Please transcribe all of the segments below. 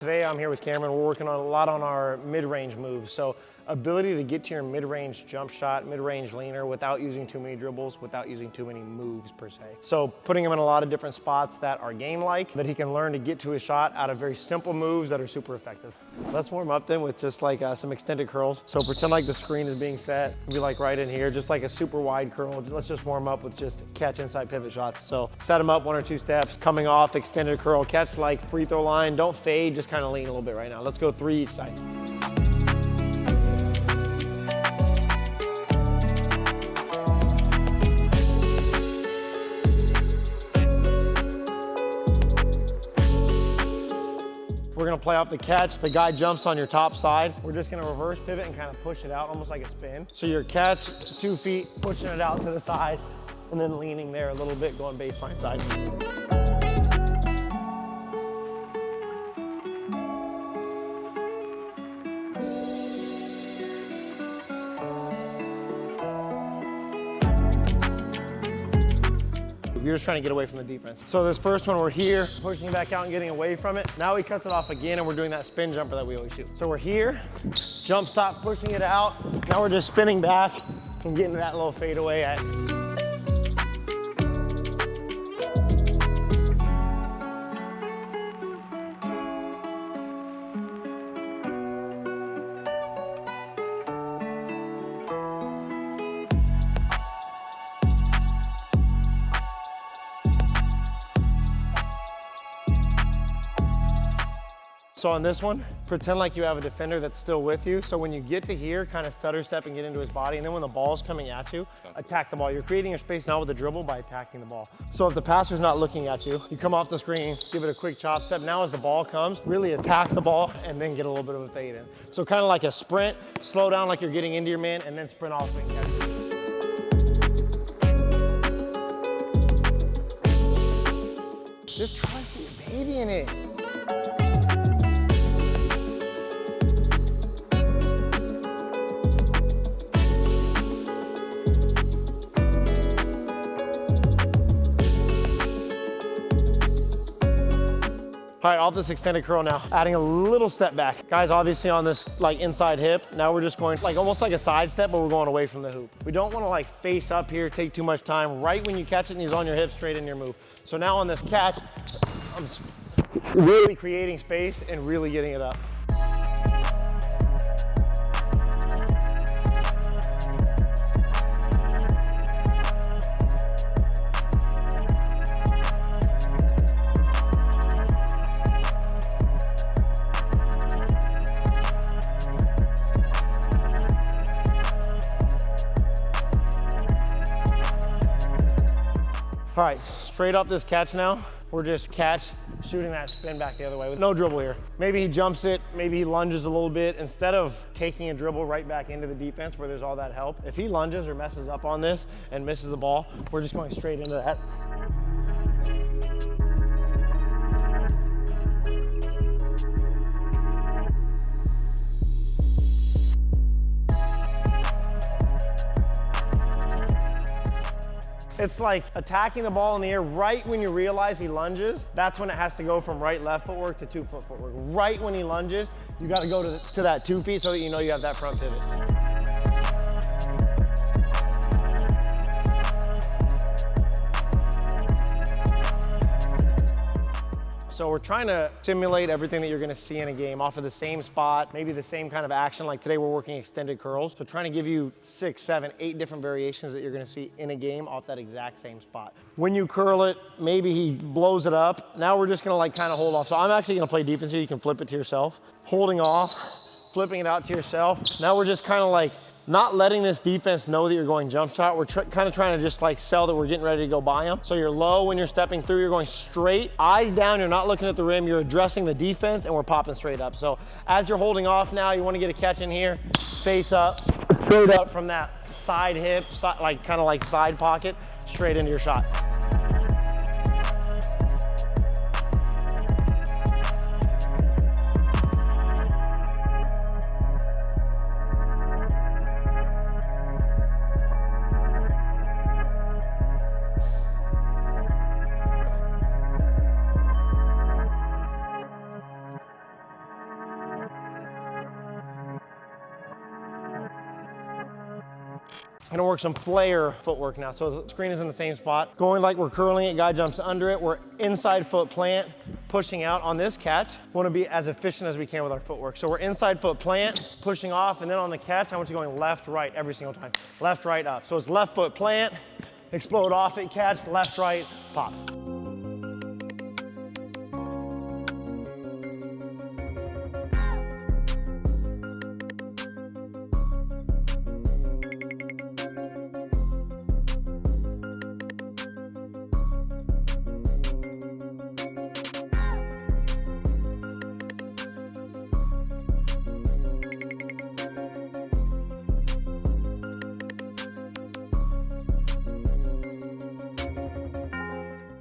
Today I'm here with Cameron. We're working on a lot on our mid-range moves. So ability to get to your mid-range jump shot, mid-range leaner without using too many dribbles, without using too many moves per se. So putting him in a lot of different spots that are game-like, that he can learn to get to his shot out of very simple moves that are super effective. Let's warm up then with just like some extended curls. So pretend like the screen is being set. It'll be like right in here, just like a super wide curl. Let's just warm up with just catch inside pivot shots. So set them up 1 or 2 steps, coming off, extended curl, catch like free throw line, don't fade, just kind of lean a little bit right now. Let's go 3 each side. We're gonna play off the catch. The guy jumps on your top side. We're just gonna reverse pivot and kind of push it out almost like a spin. So your catch, 2 feet, pushing it out to the side, and then leaning there a little bit, going baseline side. You're just trying to get away from the defense. So this first one, we're here, pushing back out and getting away from it. Now he cuts it off again and we're doing that spin jumper that we always shoot. So we're here, jump stop, pushing it out. Now we're just spinning back and getting that little fadeaway at. So on this one, pretend like you have a defender that's still with you. So when you get to here, kind of stutter step and get into his body. And then when the ball's coming at you, attack the ball. You're creating your space now with the dribble by attacking the ball. So if the passer's not looking at you, you come off the screen, give it a quick chop step. Now as the ball comes, really attack the ball and then get a little bit of a fade in. So kind of like a sprint, slow down like you're getting into your man and then sprint off and catch it. Just try to get a baby in it. All right, off this extended curl now, adding a little step back. Guys, obviously on this like inside hip, now we're just going like almost like a side step, but we're going away from the hoop. We don't wanna like face up here, take too much time. Right when you catch it and he's on your hip, straight in your move. So now on this catch, I'm really creating space and really getting it up. All right, straight up this catch now. We're just catch, shooting that spin back the other way with no dribble here. Maybe he jumps it, maybe he lunges a little bit. Instead of taking a dribble right back into the defense where there's all that help, if he lunges or messes up on this and misses the ball, we're just going straight into that. It's like attacking the ball in the air right when you realize he lunges. That's when it has to go from right left footwork to 2 foot footwork. Right when he lunges, you got to go to that 2 feet so that you know you have that front pivot. So we're trying to simulate everything that you're gonna see in a game off of the same spot, maybe the same kind of action. Like today we're working extended curls. So trying to give you 6, 7, 8 different variations that you're gonna see in a game off that exact same spot. When you curl it, maybe he blows it up. Now we're just gonna like kind of hold off. So I'm actually gonna play defense here. You can flip it to yourself. Holding off, flipping it out to yourself. Now we're just kind of like not letting this defense know that you're going jump shot. We're kind of trying to just like sell that we're getting ready to go by them. So you're low when you're stepping through, you're going straight, eyes down, you're not looking at the rim, you're addressing the defense and we're popping straight up. So as you're holding off now, you want to get a catch in here, face up, straight up from that side hip, like kind of like side pocket, straight into your shot. Gonna work some flare footwork now. So the screen is in the same spot. Going like we're curling it, guy jumps under it. We're inside foot plant, pushing out on this catch. Wanna be as efficient as we can with our footwork. So we're inside foot plant, pushing off, and then on the catch, I want you going left, right every single time. Left, right, up. So it's left foot plant, explode off it, catch, left, right, pop.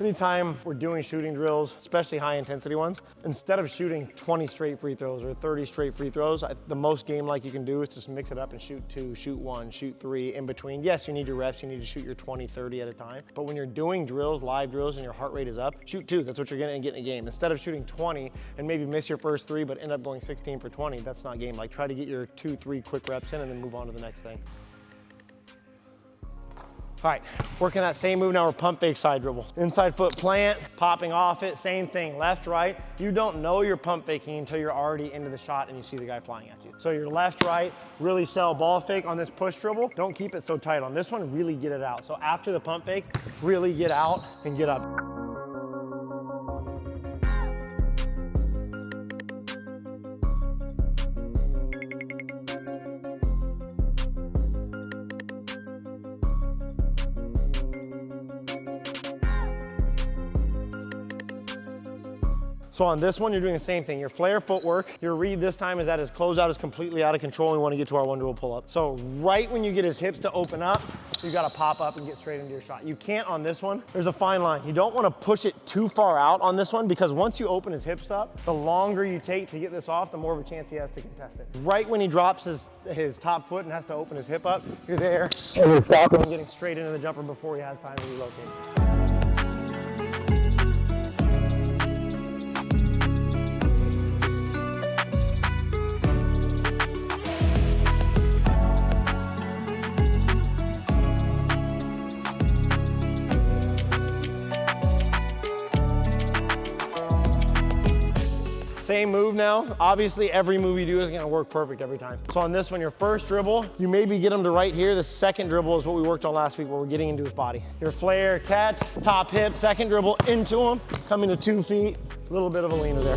Anytime we're doing shooting drills, especially high intensity ones, instead of shooting 20 straight free throws or 30 straight free throws, the most game-like you can do is just mix it up and shoot 2, shoot 1, shoot 3 in between. Yes, you need your reps, you need to shoot your 20, 30 at a time. But when you're doing drills, live drills, and your heart rate is up, shoot 2. That's what you're gonna get in a game. Instead of shooting 20 and maybe miss your first 3, but end up going 16 for 20, that's not game-like. Try to get your 2, 3 quick reps in and then move on to the next thing. All right, working that same move now, we're pump fake side dribble. Inside foot plant, popping off it, same thing, left, right. You don't know you're pump faking until you're already into the shot and you see the guy flying at you. So you're left, right, really sell ball fake on this push dribble. Don't keep it so tight. On this one, really get it out. So after the pump fake, really get out and get up. So on this one, you're doing the same thing. Your flare footwork, your read this time is that his closeout is completely out of control. We want to get to our one dribble pull up. So right when you get his hips to open up, you got to pop up and get straight into your shot. You can't on this one. There's a fine line. You don't want to push it too far out on this one because once you open his hips up, the longer you take to get this off, the more of a chance he has to contest it. Right when he drops his top foot and has to open his hip up, you're there. And you're stopping and getting straight into the jumper before he has time to relocate. Same move now. Obviously, every move you do is gonna work perfect every time. So on this one, your first dribble, you maybe get him to right here. The second dribble is what we worked on last week where we're getting into his body. Your flare, catch, top hip, second dribble into him, coming to 2 feet, a little bit of a leaner there.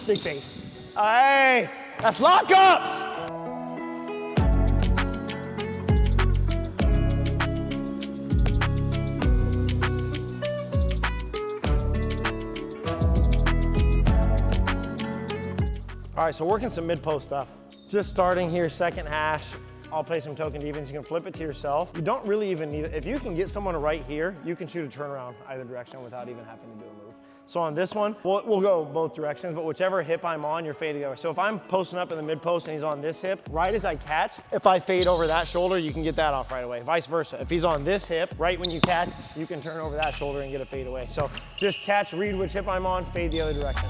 Big fade. Hey, that's lockups! All right, so working some mid-post stuff. Just starting here, second hash. I'll play some token defense. You can flip it to yourself. You don't really even need it. If you can get someone right here, you can shoot a turnaround either direction without even having to do a move. So on this one, we'll go both directions, but whichever hip I'm on, you're fading over. So if I'm posting up in the mid-post and he's on this hip, right as I catch, if I fade over that shoulder, you can get that off right away. Vice versa. If he's on this hip, right when you catch, you can turn over that shoulder and get a fade away. So just catch, read which hip I'm on, fade the other direction.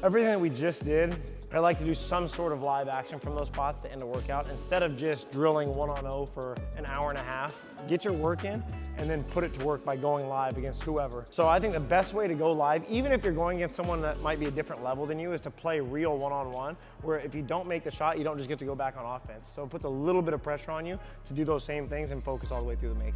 Everything that we just did, I like to do some sort of live action from those spots to end a workout. Instead of just drilling 1-on-0 for an hour and a half, get your work in and then put it to work by going live against whoever. So I think the best way to go live, even if you're going against someone that might be a different level than you, is to play real one-on-one, where if you don't make the shot, you don't just get to go back on offense. So it puts a little bit of pressure on you to do those same things and focus all the way through the make.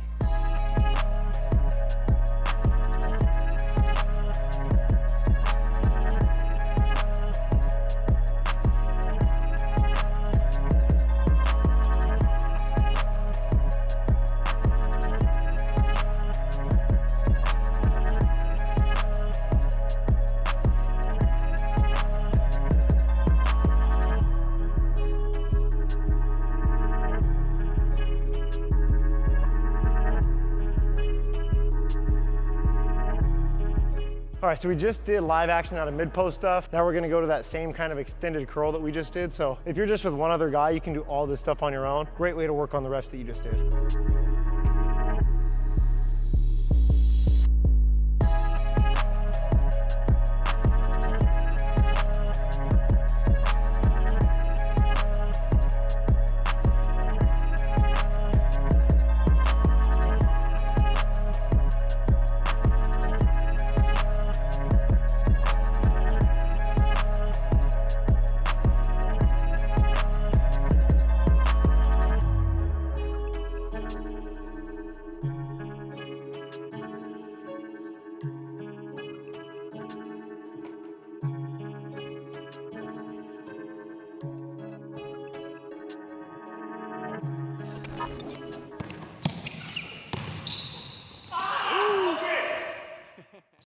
All right, so we just did live action out of mid-post stuff. Now we're gonna go to that same kind of extended curl that we just did. So if you're just with one other guy, you can do all this stuff on your own. Great way to work on the reps that you just did.